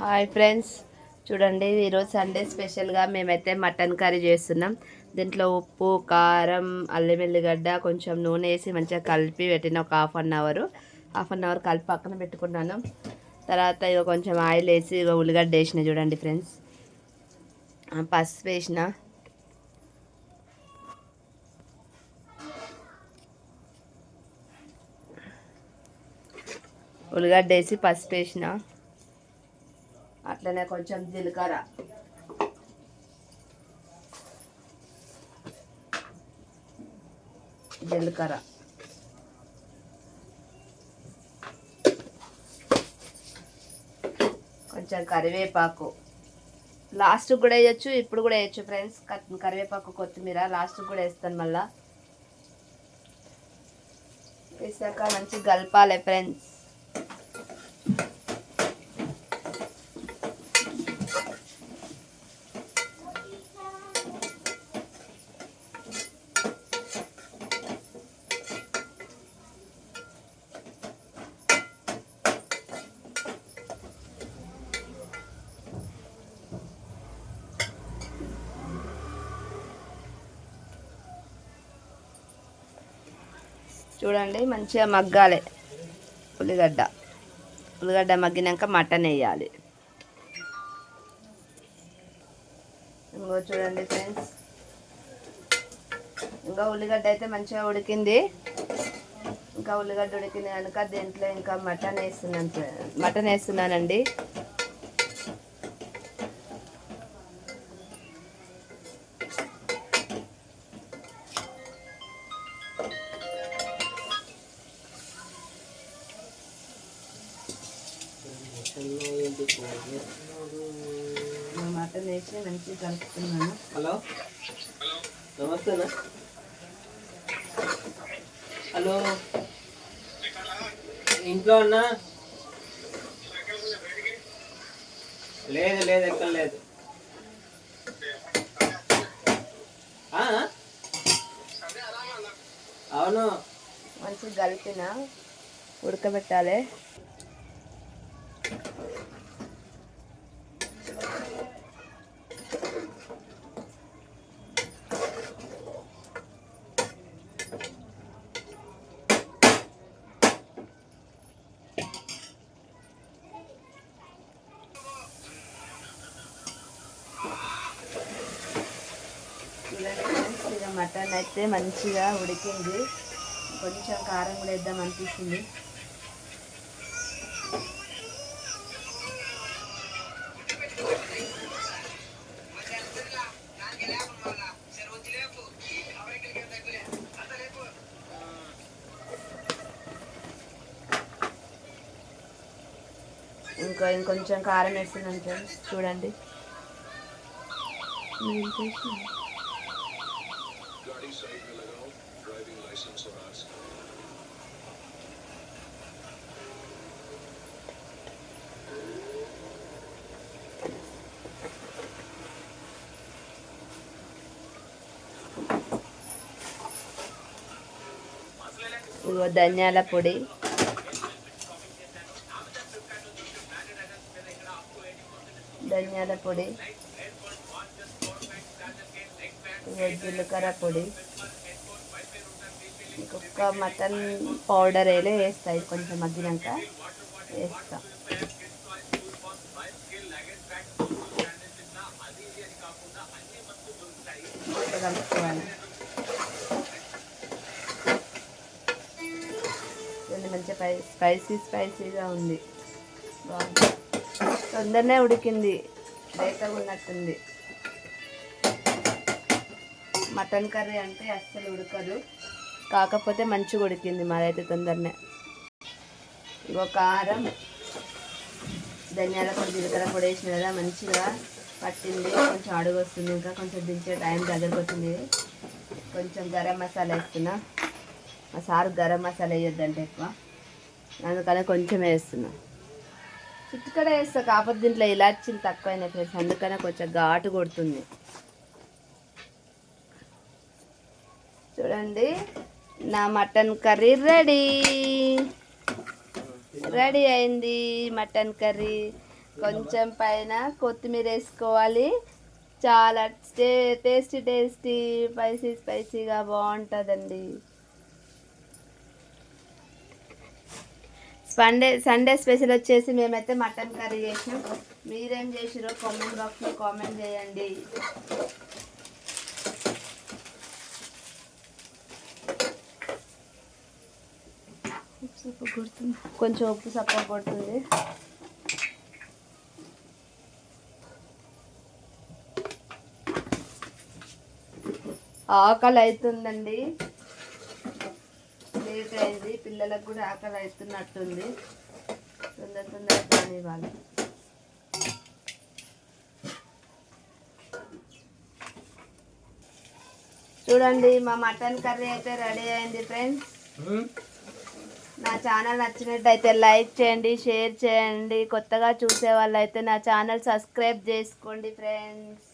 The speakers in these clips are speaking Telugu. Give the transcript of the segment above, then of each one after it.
హాయ్ ఫ్రెండ్స్, చూడండి ఈరోజు సండే స్పెషల్గా మేమైతే మటన్ కర్రీ చేస్తున్నాం. దీంట్లో ఉప్పు, కారం, అల్లం వెల్లిగడ్డ, కొంచెం నూనె వేసి మంచిగా కలిపి పెట్టిన ఒక హాఫ్ అన్ అవర్ కలిపి పక్కన పెట్టుకున్నాను. తర్వాత ఇక కొంచెం ఆయిల్ వేసి ఇక ఉల్లిగడ్డ వేసిన చూడండి ఫ్రెండ్స్, పసుపు వేసిన, ఉల్లిగడ్డ వేసి పసుపు వేసిన, అట్లనే కొంచెం జీలకర్ర, కొంచెం కరివేపాకు లాస్ట్ కూడా వేయచ్చు, ఇప్పుడు కూడా వేయచ్చు ఫ్రెండ్స్. కరివేపాకు, కొత్తిమీర లాస్ట్ కూడా వేస్తాను. మళ్ళా వేసాక మంచి కలపాలి ఫ్రెండ్స్. చూడండి మంచిగా మగ్గాలి ఉల్లిగడ్డ మగ్గినాక మటన్ వేయాలి. ఇంకో చూడండి ఫ్రెండ్స్, ఇంకా ఉల్లిగడ్డ అయితే మంచిగా ఉడికింది. ఇంకా ఉల్లిగడ్డ ఉడికింది కనుక దీంట్లో ఇంకా మటన్ వేస్తున్నానండి. మటన్ వేసి మంచిగా కలుపుతున్నాను. హలో, నమస్తేనా? హలో, ఇంట్లో ఉన్నా? లేదు ఎక్కడ లేదు. అవును, మంచిగా కలిపిన ఉడకబెట్టాలి. ఇక మటన్ అయితే మంచిగా ఉడికింది. కొంచెం కారం కూడా వేద్దాం అనిపిస్తుంది. ఇంకొంచెం కారం వేస్తున్నాను ఫ్రెండ్స్, చూడండి. ఇగో ధనియాల పొడి, జీలకర్ర పొడి, ఇంకొక మటన్ పౌడర్ వేస్తాయి. కొంచెం మగ్గినాక వేస్తా. కలుపుకోవాలి. మంచిగా స్పైసీగా ఉంది. బాగుంది, తొందరనే ఉడికింది. లేతగా ఉన్నట్టుంది. మటన్ కర్రీ అంటే అస్సలు ఉడకదు, కాకపోతే మంచిగా ఉడికింది మాదైతే తొందరనే. ఇంకో కారం, ధనియాల పొడి, జీలకర్ర పొడి వేసిన కదా, మంచిగా పట్టింది. కొంచెం అడుగు వస్తుంది, ఇంకా కొంచెం దించే టైం దగ్గరకు వచ్చింది. కొంచెం గరం మసాలా వేస్తున్నా. మా సారు గరం మసాలా వేయొద్దంటే ఎక్కువ, అందుకనే కొంచెం వేస్తున్నా. చిట్టుకడ వేస్తా, కాకపోతే దీంట్లో ఇలాచీలు తక్కువైనాయి ఫ్రెండ్స్, అందుకనే కొంచెం ఘాటు కొడుతుంది. చూడండి, నా మటన్ కర్రీ రెడీ అయింది. మటన్ కర్రీ కొంచెం పైన కొత్తిమీర వేసుకోవాలి. చాలా టేస్టీ టేస్టీ స్పైసీగా బాగుంటుందండి. సండే స్పెషల్ వచ్చేసి మేమైతే మటన్ కర్రీ చేసినాం. మీరేం చేసిరో కామెంట్ బాక్స్లో కామెంట్ చేయండి. కొంచెం ఉప్పు సప్ప కొడుతుంది. ఆకలి అవుతుందండి, లేట్ అయింది. పిల్లలకు కూడా ఆకలి అవుతున్నట్టుంది. తొందరగా కానివ్వాలి. చూడండి మా మటన్ కర్రీ అయితే రెడీ అయింది ఫ్రెండ్స్. నా ఛానల్ నచ్చినట్టయితే లైక్ చేయండి, షేర్ చేయండి. కొత్తగా చూసే వాళ్ళైతే నా ఛానల్ సబ్స్క్రైబ్ చేసుకోండి ఫ్రెండ్స్.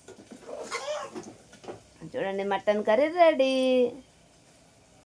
చూడండి మటన్ కర్రీ రెడీ.